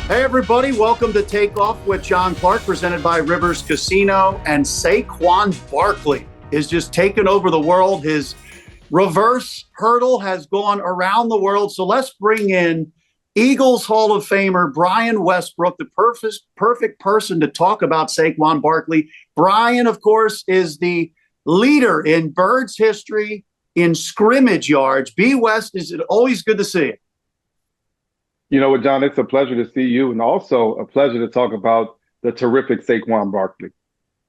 Hey, everybody. Welcome to Takeoff with John Clark, presented by Rivers Casino. And Saquon Barkley is just taking over the world. His reverse hurdle has gone around the world. So let's bring in Eagles Hall of Famer Brian Westbrook, the perfect person to talk about Saquon Barkley. Brian, of course, is the leader in Birds history in scrimmage yards. B. West, is it always good to see you? You know what, John, it's a pleasure to see you, and also a pleasure to talk about the terrific Saquon Barkley.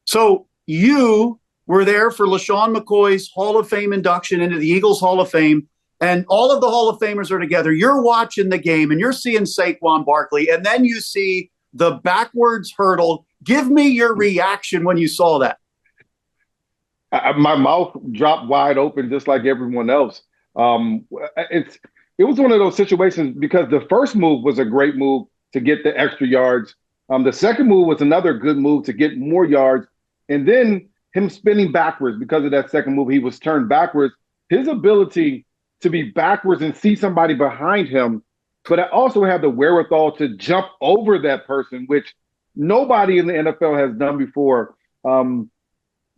So you were there for LaShawn McCoy's Hall of Fame induction into the Eagles Hall of Fame, and all of the Hall of Famers are together. You're watching the game, and you're seeing Saquon Barkley, and then you see the backwards hurdle. Give me your reaction when you saw that. My mouth dropped wide open just like everyone else. It was one of those situations because the first move was a great move to get the extra yards. The second move was another good move to get more yards. And then him spinning backwards because of that second move, he was turned backwards. His ability to be backwards and see somebody behind him, but I also have the wherewithal to jump over that person, which nobody in the NFL has done before.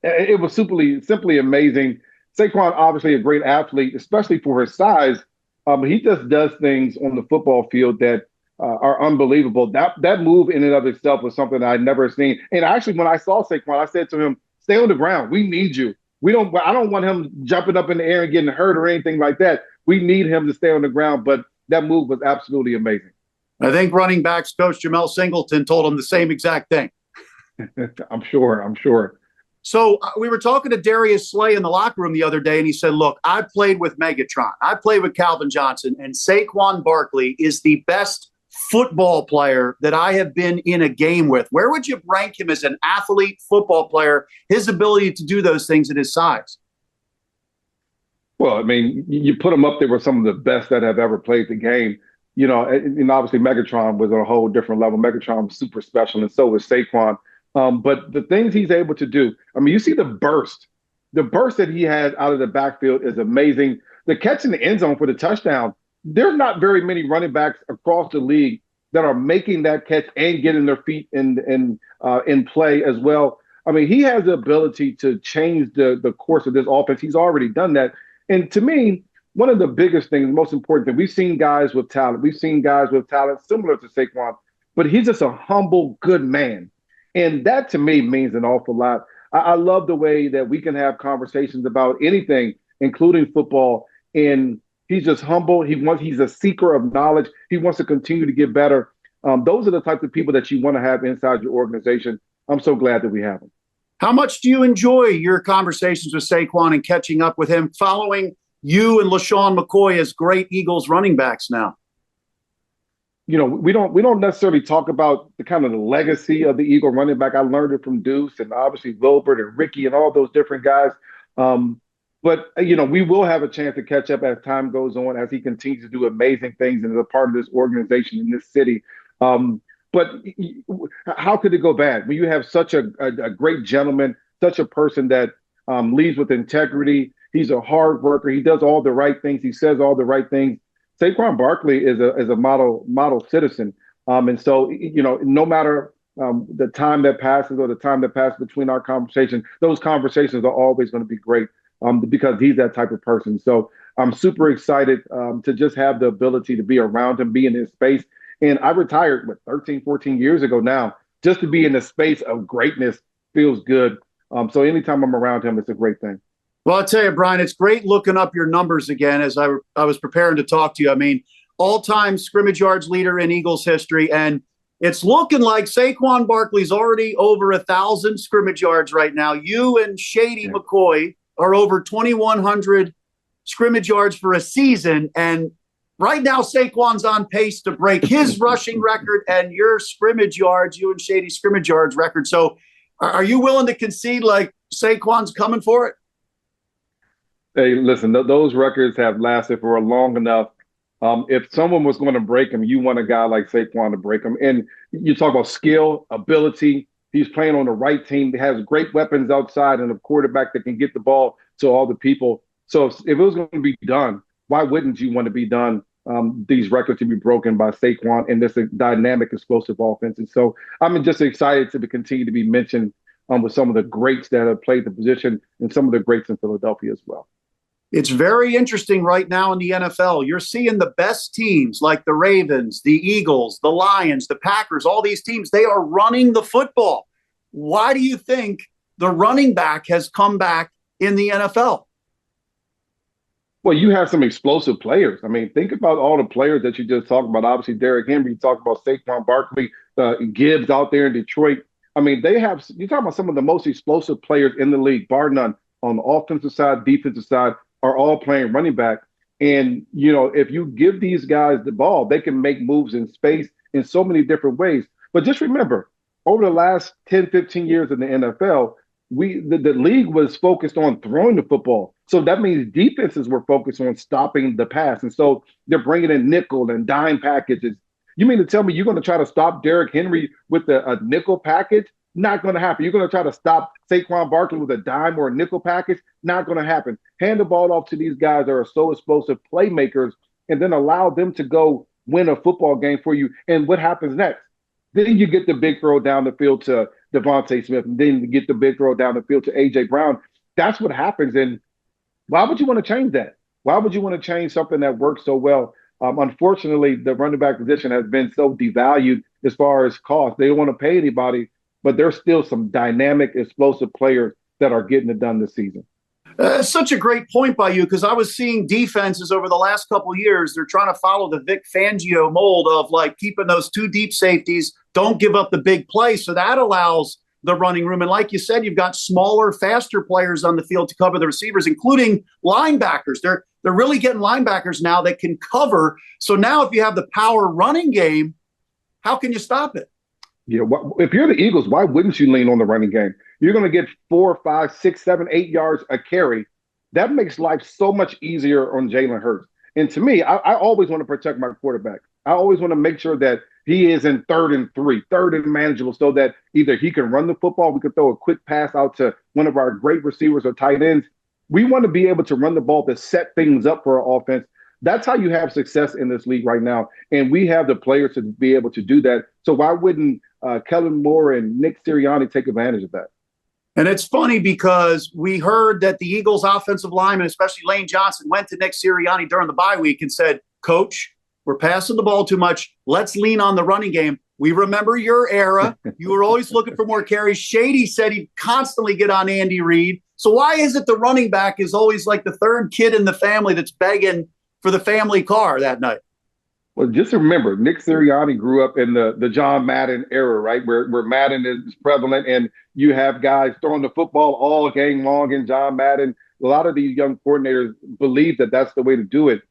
It was simply amazing. Saquon, obviously a great athlete, especially for his size. He just does things on the football field that are unbelievable. That move in and of itself was something I'd never seen. And actually, when I saw Saquon, I said to him, "Stay on the ground. We need you. I don't want him jumping up in the air and getting hurt or anything like that. We need him to stay on the ground." But that move was absolutely amazing. I think running backs coach Jamel Singleton told him the same exact thing. I'm sure. So we were talking to Darius Slay in the locker room the other day, and he said, look, I played with Megatron. I played with Calvin Johnson, and Saquon Barkley is the best football player that I have been in a game with. Where would you rank him as an athlete, football player, his ability to do those things at his size? Well, I mean, you put him up there with some of the best that have ever played the game. You know, and obviously Megatron was on a whole different level. Megatron was super special, and so was Saquon. But the things he's able to do, I mean, you see the burst that he has out of the backfield is amazing. The catch in the end zone for the touchdown, there's not very many running backs across the league that are making that catch and getting their feet in play as well. I mean, he has the ability to change the course of this offense. He's already done that. And to me, one of the biggest things, the most important thing, we've seen guys with talent. We've seen guys with talent similar to Saquon, but he's just a humble, good man. And that to me means an awful lot. I love the way that we can have conversations about anything, including football. And he's just humble. He's a seeker of knowledge. He wants to continue to get better. Those are the types of people that you want to have inside your organization. I'm so glad that we have them. How much do you enjoy your conversations with Saquon and catching up with him, following you and LaShawn McCoy as great Eagles running backs now? You know, we don't necessarily talk about the kind of the legacy of the Eagle running back. I learned it from Deuce and obviously Wilbert and Ricky and all those different guys. But, you know, we will have a chance to catch up as time goes on, as he continues to do amazing things and is a part of this organization in this city. But how could it go bad when you have such a great gentleman, such a person that leads with integrity? He's a hard worker. He does all the right things. He says all the right things. Saquon Barkley is a model citizen. And so, you know, no matter the time that passes or the time that passes between our conversations, those conversations are always going to be great because he's that type of person. So I'm super excited to just have the ability to be around him, be in his space. And I retired 13, 14 years ago now. Just to be in the space of greatness feels good. So anytime I'm around him, it's a great thing. Well, I'll tell you, Brian, it's great looking up your numbers again as I was preparing to talk to you. I mean, all-time scrimmage yards leader in Eagles history, and it's looking like Saquon Barkley's already over 1,000 scrimmage yards right now. You and Shady McCoy are over 2,100 scrimmage yards for a season, and right now Saquon's on pace to break his rushing record and your scrimmage yards, you and Shady's scrimmage yards record. So are you willing to concede like Saquon's coming for it? Hey, listen, those records have lasted for long enough. If someone was going to break them, you want a guy like Saquon to break them. And you talk about skill, ability. He's playing on the right team. He has great weapons outside and a quarterback that can get the ball to all the people. So if it was going to be done, why wouldn't you want to be done these records to be broken by Saquon in this dynamic, explosive offense. And so I'm just excited to continue to be mentioned with some of the greats that have played the position and some of the greats in Philadelphia as well. It's very interesting right now in the NFL. You're seeing the best teams like the Ravens, the Eagles, the Lions, the Packers, all these teams, they are running the football. Why do you think the running back has come back in the NFL? Well, you have some explosive players. I mean, think about all the players that you just talked about. Obviously, Derrick Henry, you talked about Saquon Barkley, Gibbs out there in Detroit. I mean, you're talking about some of the most explosive players in the league, bar none, on the offensive side, defensive side, are all playing running back. And, if you give these guys the ball, they can make moves in space in so many different ways. But just remember, over the last 10, 15 years in the NFL, the league was focused on throwing the football. So that means defenses were focused on stopping the pass. And so they're bringing in nickel and dime packages. You mean to tell me you're going to try to stop Derrick Henry with a nickel package? Not going to happen. You're going to try to stop Saquon Barkley with a dime or a nickel package? Not going to happen. Hand the ball off to these guys that are so explosive playmakers and then allow them to go win a football game for you. And what happens next? Then you get the big throw down the field to Devontae Smith, and then you get the big throw down the field to A.J. Brown. That's what happens. And why would you want to change that? Why would you want to change something that works so well? Unfortunately, the running back position has been so devalued as far as cost. They don't want to pay anybody, but there's still some dynamic, explosive players that are getting it done this season. Such a great point by you, because I was seeing defenses over the last couple of years. They're trying to follow the Vic Fangio mold of like keeping those two deep safeties, don't give up the big play. So that allows the running room. And like you said, you've got smaller, faster players on the field to cover the receivers, including linebackers. They're really getting linebackers now that can cover. So now if you have the power running game, how can you stop it? Yeah, if you're the Eagles, why wouldn't you lean on the running game? You're going to get 4, 5, 6, 7, 8 yards a carry. That makes life so much easier on Jalen Hurts. And to me, I always want to protect my quarterback. I always want to make sure that he is in 3rd and 3, 3rd and manageable, so that either he can run the football, we could throw a quick pass out to one of our great receivers or tight ends. We want to be able to run the ball to set things up for our offense. That's how you have success in this league right now. And we have the players to be able to do that. So why wouldn't Kellen Moore and Nick Sirianni take advantage of that? And it's funny because we heard that the Eagles offensive lineman, especially Lane Johnson, went to Nick Sirianni during the bye week and said, Coach, we're passing the ball too much. Let's lean on the running game. We remember your era. You were always looking for more carries. Shady said he'd constantly get on Andy Reid. So why is it the running back is always like the third kid in the family that's begging for the family car that night? Well, just remember, Nick Sirianni grew up in the John Madden era, right, where Madden is prevalent, and you have guys throwing the football all game long in John Madden. A lot of these young coordinators believe that that's the way to do it.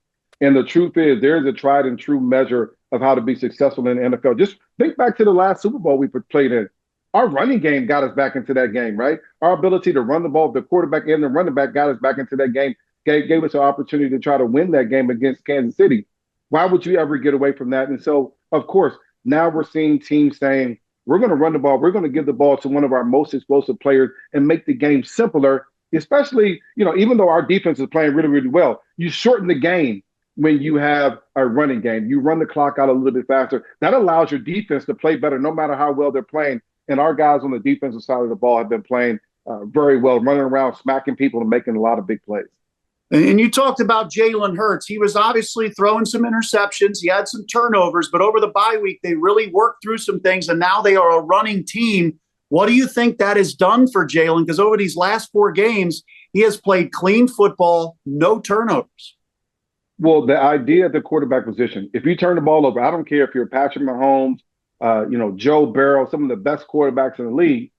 And the truth is, there is a tried and true measure of how to be successful in the NFL. Just think back to the last Super Bowl we played in. Our running game got us back into that game, right? Our ability to run the ball, the quarterback and the running back got us back into that game, gave us an opportunity to try to win that game against Kansas City. Why would you ever get away from that? And so, of course, now we're seeing teams saying, we're going to run the ball. We're going to give the ball to one of our most explosive players and make the game simpler, especially, even though our defense is playing really, really well. You shorten the game when you have a running game. You run the clock out a little bit faster. That allows your defense to play better no matter how well they're playing. And our guys on the defensive side of the ball have been playing very well, running around, smacking people and making a lot of big plays. And you talked about Jalen Hurts. He was obviously throwing some interceptions. He had some turnovers, but over the bye week, they really worked through some things, and now they are a running team. What do you think that has done for Jalen? Because over these last 4 games, he has played clean football, no turnovers. Well, the idea at the quarterback position, if you turn the ball over, I don't care if you're Patrick Mahomes, Joe Burrow, some of the best quarterbacks in the league,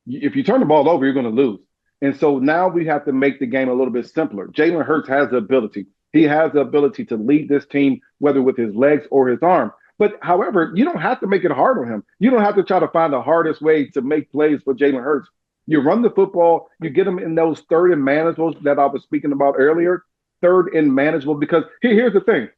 if you turn the ball over, you're going to lose. And so now we have to make the game a little bit simpler. Jalen Hurts has the ability. He has the ability to lead this team, whether with his legs or his arm. But however, you don't have to make it hard on him. You don't have to try to find the hardest way to make plays for Jalen Hurts. You run the football, you get him in those 3rd and manageables that I was speaking about earlier, 3rd and manageable, because here's the thing.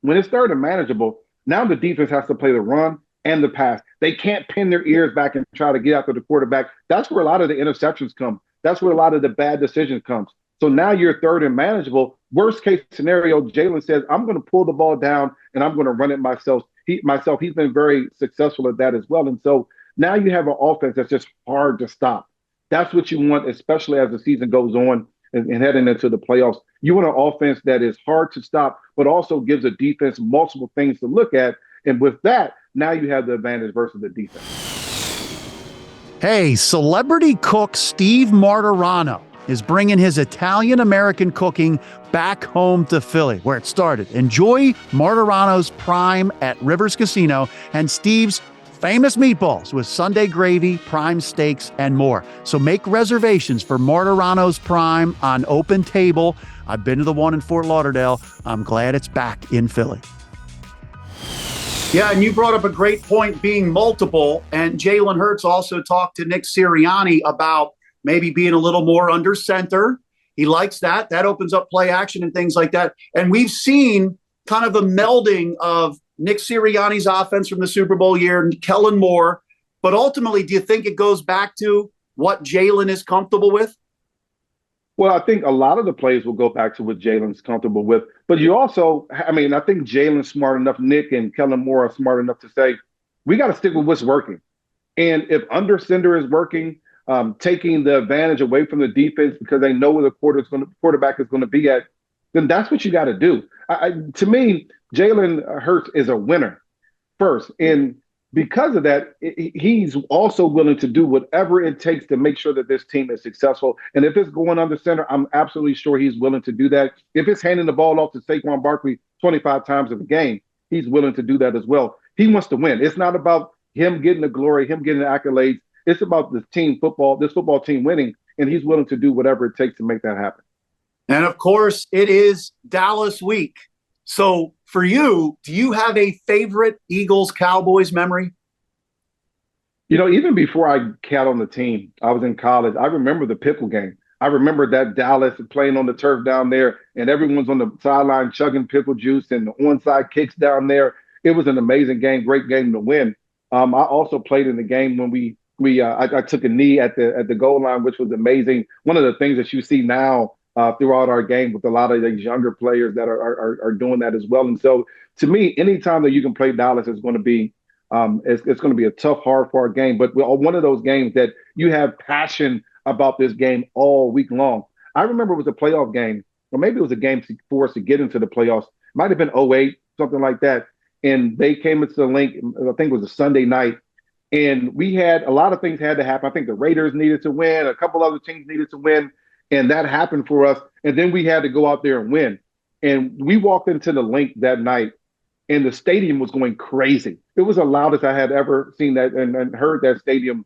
When it's 3rd and manageable, now the defense has to play the run and the pass. They can't pin their ears back and try to get after the quarterback. That's where a lot of the interceptions come. That's where a lot of the bad decisions comes. So now you're 3rd and manageable. worst case scenario, Jalen says, I'm going to pull the ball down and I'm going to run it myself. He's been very successful at that as well. And so now you have an offense that's just hard to stop. That's what you want, especially as the season goes on and heading into the playoffs. You want an offense that is hard to stop, but also gives a defense multiple things to look at. And with that, now you have the advantage versus the defense. Hey, celebrity cook Steve Martirano is bringing his Italian-American cooking back home to Philly, where it started. Enjoy Martirano's Prime at Rivers Casino and Steve's famous meatballs with Sunday gravy, prime steaks, and more. So make reservations for Martirano's Prime on Open Table. I've been to the one in Fort Lauderdale. I'm glad it's back in Philly. Yeah, and you brought up a great point, being multiple. And Jalen Hurts also talked to Nick Sirianni about maybe being a little more under center. He likes that. That opens up play action and things like that. And we've seen kind of a melding of Nick Sirianni's offense from the Super Bowl year and Kellen Moore. But ultimately, do you think it goes back to what Jalen is comfortable with? Well, I think a lot of the plays will go back to what Jalen's comfortable with. But you also, I think Jalen's smart enough, Nick and Kellen Moore are smart enough to say, we got to stick with what's working. And if under center is working, taking the advantage away from the defense because they know where the quarterback is going to be at, then that's what you got to do. To me, Jalen Hurts is a winner first. And because of that, he's also willing to do whatever it takes to make sure that this team is successful. And if it's going under center, I'm absolutely sure he's willing to do that. If it's handing the ball off to Saquon Barkley 25 times of the game, he's willing to do that as well. He wants to win. It's not about him getting the glory, him getting the accolades. It's about this football team winning, and he's willing to do whatever it takes to make that happen. And of course, it is Dallas week. So for you, do you have a favorite Eagles-Cowboys memory? Even before I got on the team, I was in college. I remember the pickle game. I remember that Dallas playing on the turf down there, and everyone's on the sideline chugging pickle juice and the onside kicks down there. It was an amazing game, great game to win. I also played in the game when I took a knee at the goal line, which was amazing. One of the things that you see now throughout our game with a lot of these younger players that are doing that as well. And so, to me, anytime that you can play Dallas is going to be it's going to be a tough, hard-fought game. But one of those games that you have passion about this game all week long. I remember it was a playoff game, or maybe it was a game for us to get into the playoffs. It might have been 2008, something like that. And they came into the link, I think it was a Sunday night. And we had a lot of things had to happen. I think the Raiders needed to win. A couple other teams needed to win. And that happened for us. And then we had to go out there and win. And we walked into the link that night, and the stadium was going crazy. It was the loudest I had ever seen that and heard that stadium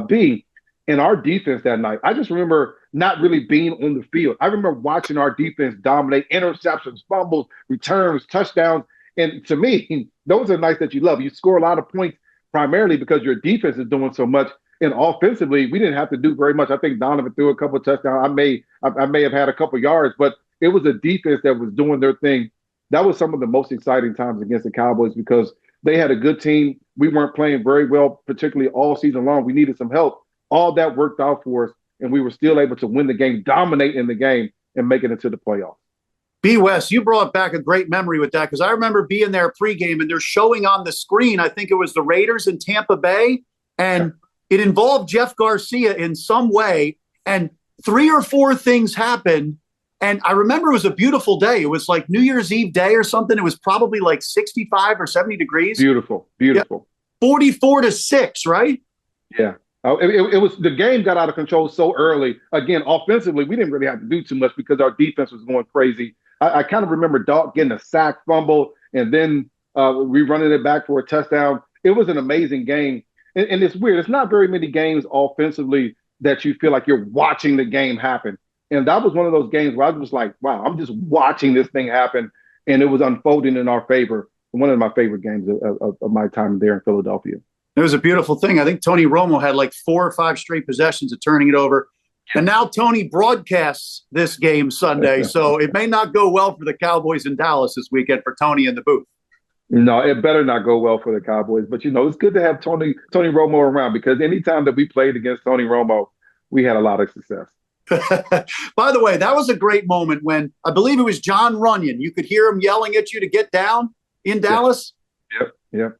be. And our defense that night, I just remember not really being on the field. I remember watching our defense dominate interceptions, fumbles, returns, touchdowns. And to me, those are nights that you love. You score a lot of points primarily because your defense is doing so much. And offensively, we didn't have to do very much. I think Donovan threw a couple of touchdowns. I may have had a couple of yards, but it was a defense that was doing their thing. That was some of the most exciting times against the Cowboys because they had a good team. We weren't playing very well, particularly all season long. We needed some help. All that worked out for us, and we were still able to win the game, dominate in the game, and make it into the playoffs. B. West, you brought back a great memory with that because I remember being there pregame and they're showing on the screen, I think it was the Raiders in Tampa Bay, and it involved Jeff Garcia in some way, and 3 or 4 things happened. And I remember it was a beautiful day. It was like New Year's Eve day or something. It was probably like 65 or 70 degrees. Beautiful. Yeah. 44-6, right? Yeah. It was the game got out of control so early. Again, offensively, we didn't really have to do too much because our defense was going crazy. I kind of remember Dalton getting a sack fumble and then we running it back for a touchdown. It was an amazing game. And it's weird. It's not very many games offensively that you feel like you're watching the game happen. And that was one of those games where I was like, wow, I'm just watching this thing happen. And it was unfolding in our favor. One of my favorite games of my time there in Philadelphia. It was a beautiful thing. I think Tony Romo had like 4 or 5 straight possessions of turning it over. And now Tony broadcasts this game Sunday. So it may not go well for the Cowboys in Dallas this weekend for Tony in the booth. No, it better not go well for the Cowboys. But, it's good to have Tony Romo around because anytime that we played against Tony Romo, we had a lot of success. By the way, that was a great moment when I believe it was John Runyon. You could hear him yelling at you to get down in Yeah. Dallas. Yep.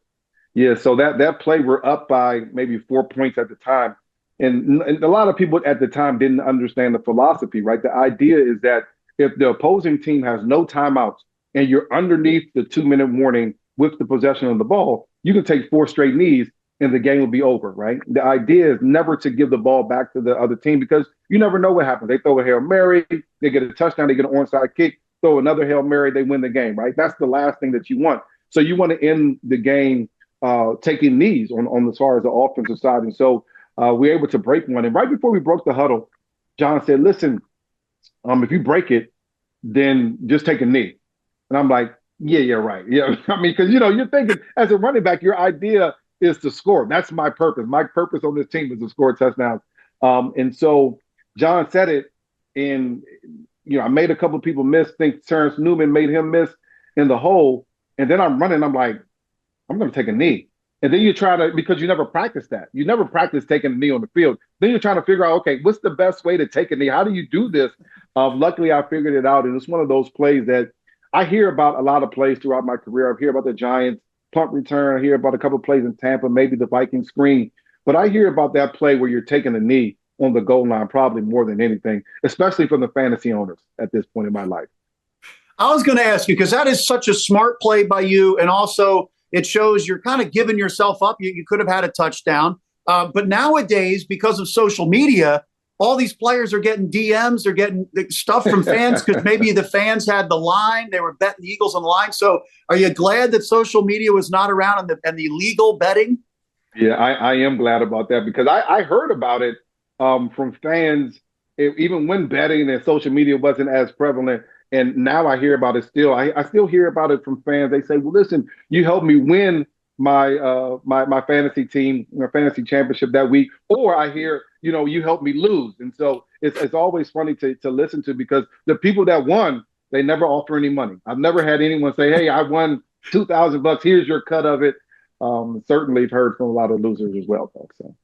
Yeah. So that play, we're up by maybe 4 points at the time. And a lot of people at the time didn't understand the philosophy, right? The idea is that if the opposing team has no timeouts and you're underneath the 2 minute warning with the possession of the ball, you can take four straight knees and the game will be over, right? The idea is never to give the ball back to the other team because you never know what happens. They throw a Hail Mary, they get a touchdown, they get an onside kick, throw another Hail Mary, they win the game, right? That's the last thing that you want. So you want to end the game taking knees on as far as the offensive side. And so we were able to break one. And right before we broke the huddle, John said, listen, if you break it, then just take a knee. And I'm like, yeah, right. Yeah. I mean, because, you're thinking as a running back, your idea is to score. That's my purpose. My purpose on this team is to score touchdowns. And so John said it, and, I made a couple of people miss. I think Terrence Newman made him miss in the hole. And then I'm running. I'm like, I'm going to take a knee. And then you try to, because you never practice that. You never practice taking a knee on the field. Then you're trying to figure out, okay, what's the best way to take a knee? How do you do this? Luckily, I figured it out. And it's one of those plays that I hear about a lot of plays throughout my career. I hear about the Giants punt return. I hear about a couple of plays in Tampa, maybe the Vikings screen. But I hear about that play where you're taking a knee on the goal line probably more than anything, especially from the fantasy owners at this point in my life. I was going to ask you, because that is such a smart play by you. And also, it shows you're kind of giving yourself up. You could have had a touchdown. But nowadays, because of social media, all these players are getting DMs. They're getting stuff from fans because maybe the fans had the line. They were betting the Eagles on the line. So are you glad that social media was not around and the legal betting? Yeah, I am glad about that because I heard about it from fans, even when betting and social media wasn't as prevalent. And now I hear about it still. I still hear about it from fans. They say, well, listen, you helped me win my fantasy team, my fantasy championship that week. Or I hear, you helped me lose. And so it's always funny to listen to because the people that won, they never offer any money. I've never had anyone say, hey, I won $2,000. Here's your cut of it. Certainly have heard from a lot of losers as well, folks. So.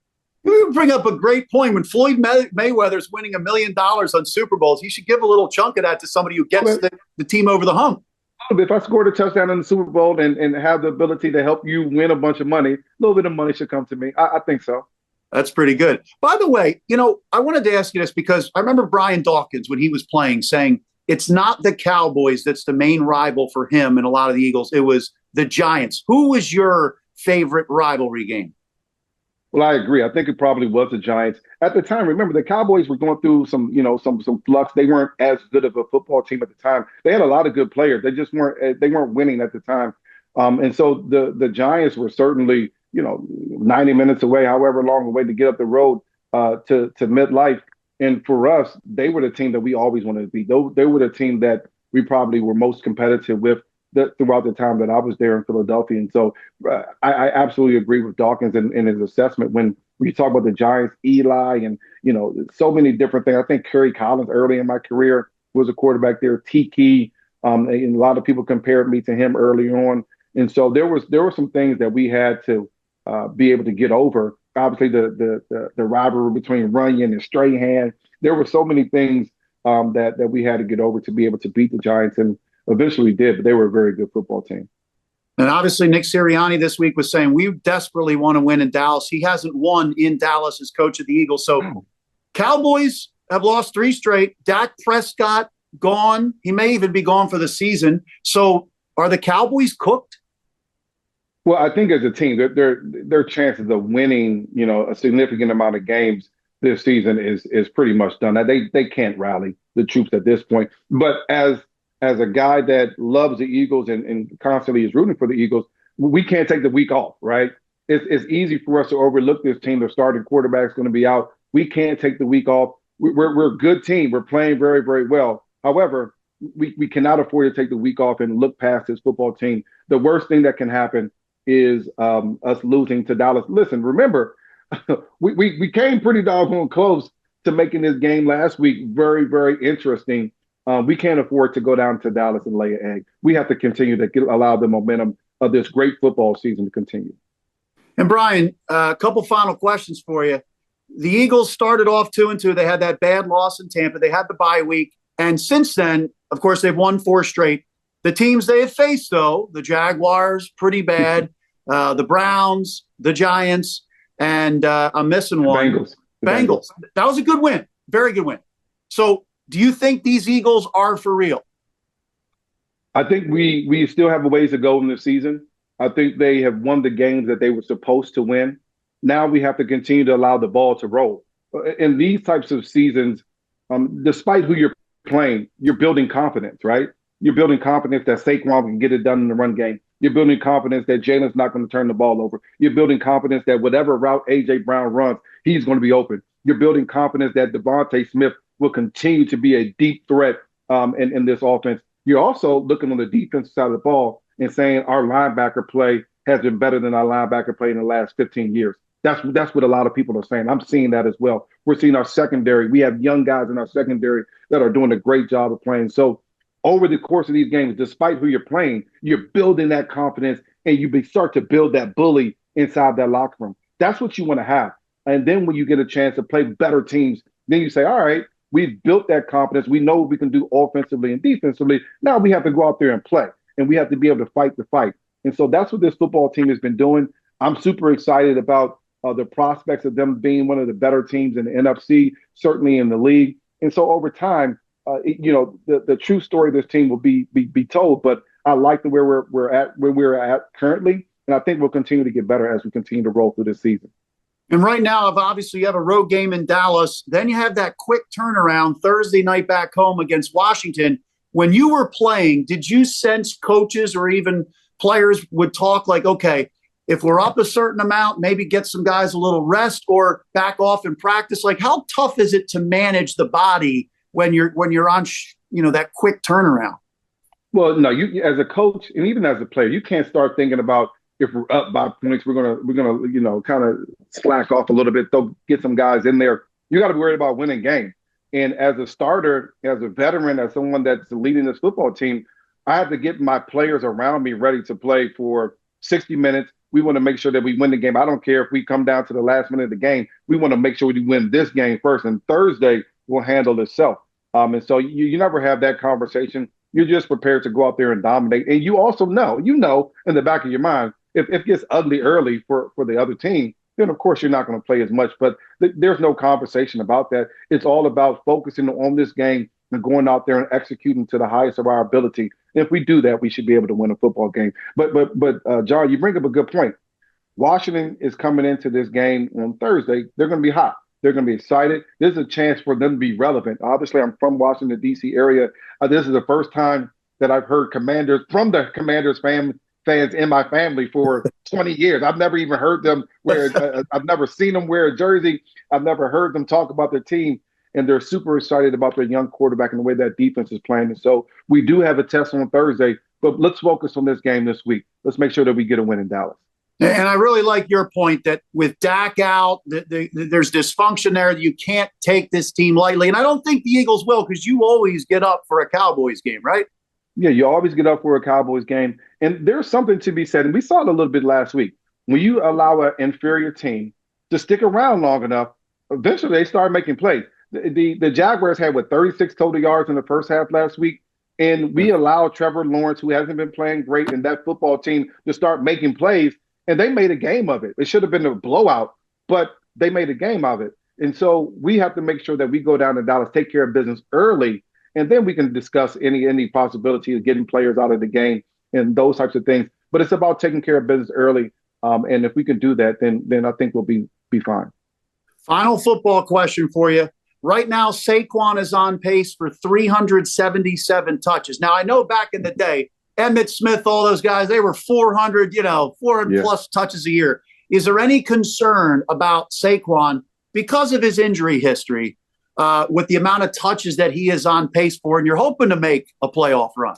You bring up a great point. When Floyd Mayweather's winning $1 million on Super Bowls, you should give a little chunk of that to somebody who gets the team over the hump. If I scored a touchdown in the Super Bowl and have the ability to help you win a bunch of money, a little bit of money should come to me. I think so. That's pretty good. By the way, I wanted to ask you this because I remember Brian Dawkins, when he was playing, saying it's not the Cowboys that's the main rival for him and a lot of the Eagles. It was the Giants. Who was your favorite rivalry game? Well, I agree. I think it probably was the Giants. At the time, remember, the Cowboys were going through some flux. They weren't as good of a football team at the time. They had a lot of good players. They just weren't winning at the time. And so the Giants were certainly, 90 minutes away, however long the way to get up the road to midlife. And for us, they were the team that we always wanted to beat. They were the team that we probably were most competitive with throughout the time that I was there in Philadelphia. And so I absolutely agree with Dawkins in his assessment when you talk about the Giants, Eli, and, so many different things. I think Kerry Collins early in my career was a quarterback there, Tiki, and a lot of people compared me to him early on. And so there were some things that we had to be able to get over. Obviously, the rivalry between Runyon and Strahan. There were so many things that we had to get over to be able to beat the Giants. And eventually did, but they were a very good football team. And obviously, Nick Sirianni this week was saying, we desperately want to win in Dallas. He hasn't won in Dallas as coach of the Eagles. So Cowboys have lost 3 straight. Dak Prescott gone. He may even be gone for the season. So are the Cowboys cooked? Well, I think as a team, their chances of winning, a significant amount of games this season is pretty much done. Now, they can't rally the troops at this point. But as a guy that loves the Eagles and constantly is rooting for the Eagles, we can't take the week off, right? It's easy for us to overlook this team. Their starting quarterback's going to be out. We can't take the week off. We're a good team. We're playing very, very well. However, we cannot afford to take the week off and look past this football team. The worst thing that can happen is us losing to Dallas. Listen, remember, we came pretty doggone close to making this game last week very, very interesting. We can't afford to go down to Dallas and lay an egg. We have to continue to allow the momentum of this great football season to continue. And Brian, a couple final questions for you. the Eagles started off 2-2. They had that bad loss in Tampa. They had the bye week. And since then, of course, they've won 4 straight. The teams they have faced, though, the Jaguars, pretty bad. The Browns, the Giants, and I'm missing one. Bengals. That was a good win. Very good win. So do you think these Eagles are for real? I think we still have a ways to go in this season. I think they have won the games that they were supposed to win. Now we have to continue to allow the ball to roll. In these types of seasons, despite who you're playing, you're building confidence, right? You're building confidence that Saquon can get it done in the run game. You're building confidence that Jalen's not going to turn the ball over. You're building confidence that whatever route A.J. Brown runs, he's going to be open. You're building confidence that Devontae Smith will continue to be a deep threat in this offense. You're also looking on the defensive side of the ball and saying our linebacker play has been better than our linebacker play in the last 15 years. That's what a lot of people are saying. I'm seeing that as well. We're seeing our secondary. We have young guys in our secondary that are doing a great job of playing. So over the course of these games, despite who you're playing, you're building that confidence and you start to build that bully inside that locker room. That's what you want to have. And then when you get a chance to play better teams, then you say, all right, we've built that confidence. We know what we can do offensively and defensively. Now we have to go out there and play, and we have to be able to fight the fight. And so that's what this football team has been doing. I'm super excited about the prospects of them being one of the better teams in the NFC, certainly in the league. And so over time, the true story of this team will be told. But I like where we're at currently, and I think we'll continue to get better as we continue to roll through this season. And right now, obviously, you have a road game in Dallas. Then you have that quick turnaround Thursday night back home against Washington. When you were playing, did you sense coaches or even players would talk like, okay, if we're up a certain amount, maybe get some guys a little rest or back off in practice? Like, how tough is it to manage the body when you're on that quick turnaround? Well, no, you as a coach and even as a player, you can't start thinking about if we're up by points, we're gonna kind of slack off a little bit, get some guys in there. You got to be worried about winning games. And as a starter, as a veteran, as someone that's leading this football team, I have to get my players around me ready to play for 60 minutes. We want to make sure that we win the game. I don't care if we come down to the last minute of the game. We want to make sure we win this game first, and Thursday will handle itself. And so you never have that conversation. You're just prepared to go out there and dominate. And you also know in the back of your mind, if it gets ugly early for the other team, then of course you're not going to play as much. But there's no conversation about that. It's all about focusing on this game and going out there and executing to the highest of our ability. And if we do that, we should be able to win a football game. But John, you bring up a good point. Washington is coming into this game on Thursday. They're going to be hot. They're going to be excited. This is a chance for them to be relevant. Obviously, I'm from Washington, D.C. area. This is the first time that I've heard Commanders from the Commanders fans in my family for 20 years. I've never even heard them I've never seen them wear a jersey. I've never heard them talk about their team. And they're super excited about their young quarterback and the way that defense is playing. And so we do have a test on Thursday, but let's focus on this game this week. Let's make sure that we get a win in Dallas. And I really like your point that with Dak out, there's dysfunction there. You can't take this team lightly. And I don't think the Eagles will, because you always get up for a Cowboys game, right? Yeah, you always get up for a Cowboys game. And there's something to be said, and we saw it a little bit last week. When you allow an inferior team to stick around long enough, eventually they start making plays. The Jaguars had, 36 total yards in the first half last week. And we allowed Trevor Lawrence, who hasn't been playing great, and that football team to start making plays. And they made a game of it. It should have been a blowout, but they made a game of it. And so we have to make sure that we go down to Dallas, take care of business early, and then we can discuss any possibility of getting players out of the game and those types of things. But it's about taking care of business early. And if we can do that, then I think we'll be fine. Final football question for you. Right now, Saquon is on pace for 377 touches. Now, I know back in the day, Emmitt Smith, all those guys, they were 400 plus touches a year. Is there any concern about Saquon because of his injury history with the amount of touches that he is on pace for, and you're hoping to make a playoff run?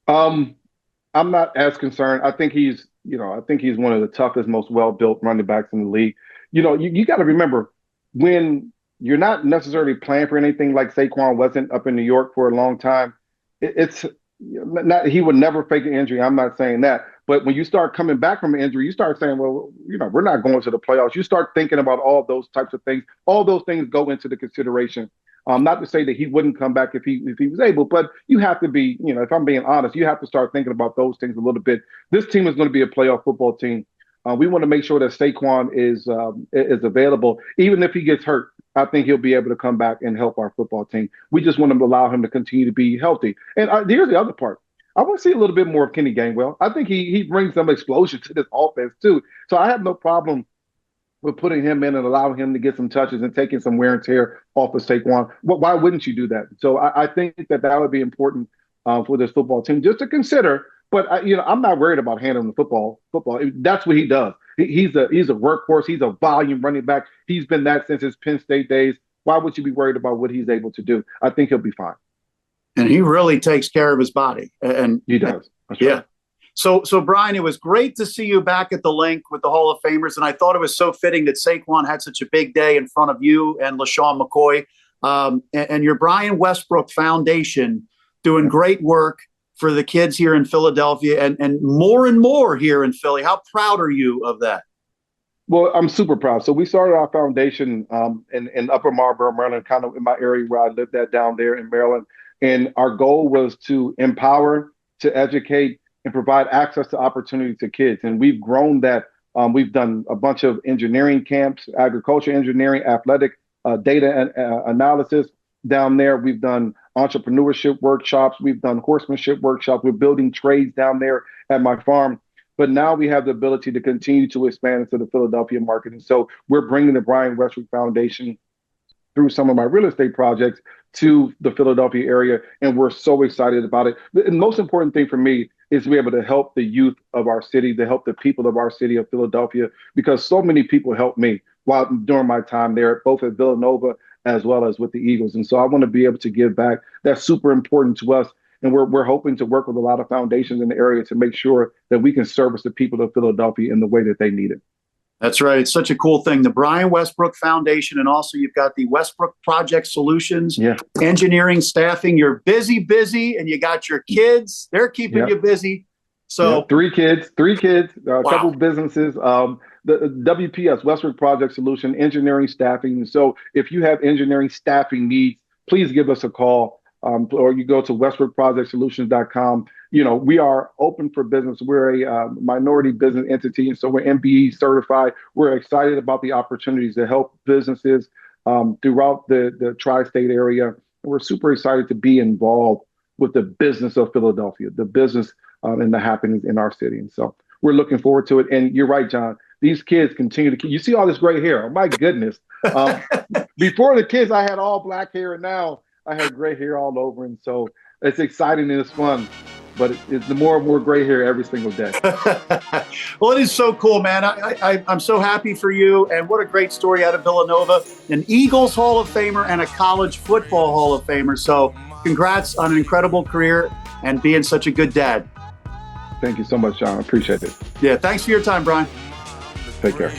I'm not as concerned. I think he's one of the toughest, most well-built running backs in the league. You got to remember, when you're not necessarily playing for anything like Saquon wasn't up in New York for a long time, he would never fake an injury. I'm not saying that, But when you start coming back from an injury, you start saying, well, we're not going to the playoffs. You start thinking about all those types of things. All those things go into the consideration. Not to say that he wouldn't come back if he was able, but you have to be, if I'm being honest, you have to start thinking about those things a little bit. This team is going to be a playoff football team. We want to make sure that Saquon is available. Even if he gets hurt, I think he'll be able to come back and help our football team. We just want to allow him to continue to be healthy. And here's the other part. I want to see a little bit more of Kenny Gainwell. I think he brings some explosion to this offense too. So I have no problem with putting him in and allowing him to get some touches and taking some wear and tear off of Saquon. Why wouldn't you do that? So I think that would be important for this football team just to consider. But I'm not worried about handling the football. That's what he does. He's a workhorse. He's a volume running back. He's been that since his Penn State days. Why would you be worried about what he's able to do? I think he'll be fine. And he really takes care of his body. And he does. That's yeah. Right. So Brian, it was great to see you back at the Link with the Hall of Famers, and I thought it was so fitting that Saquon had such a big day in front of you and LaShawn McCoy, and your Brian Westbrook Foundation doing great work for the kids here in Philadelphia and more here in Philly. How proud are you of that? Well, I'm super proud. So we started our foundation in Upper Marlboro, Maryland, kind of in my area where I lived at down there in Maryland, and our goal was to empower, to educate, and provide access to opportunity to kids. And we've grown that. We've done a bunch of engineering camps, agriculture engineering, athletic data analysis down there. We've done entrepreneurship workshops. We've done horsemanship workshops. We're building trades down there at my farm. But now we have the ability to continue to expand into the Philadelphia market. And so we're bringing the Brian Westbrook Foundation through some of my real estate projects to the Philadelphia area. And we're so excited about it. The most important thing for me is to be able to help the youth of our city, to help the people of our city of Philadelphia, because so many people helped me during my time there, both at Villanova as well as with the Eagles. And so I want to be able to give back. That's super important to us. And we're hoping to work with a lot of foundations in the area to make sure that we can service the people of Philadelphia in the way that they need it. That's right. It's such a cool thing. The Brian Westbrook Foundation, and also you've got the Westbrook Project Solutions, engineering, staffing. You're busy, and you got your kids. They're keeping you busy. So 3 kids, a couple businesses, the WPS, Westbrook Project Solution, engineering, staffing. And so if you have engineering staffing needs, please give us a call. Or you go to westbrookprojectsolutions.com. We are open for business. We're a minority business entity, and so we're MBE certified. We're excited about the opportunities to help businesses throughout the tri-state area. And we're super excited to be involved with the business of Philadelphia, the business and the happenings in our city. And so we're looking forward to it. And you're right, John. These kids continue to. You see all this gray hair. Oh my goodness! Before the kids, I had all black hair, and now I have gray hair all over, and so it's exciting and it's fun, but it's the more and more gray hair every single day. Well, it is so cool, man. I'm so happy for you, and what a great story out of Villanova, an Eagles Hall of Famer and a college football Hall of Famer. So congrats on an incredible career and being such a good dad. Thank you so much, John. I appreciate it. Yeah, thanks for your time, Brian. Take care.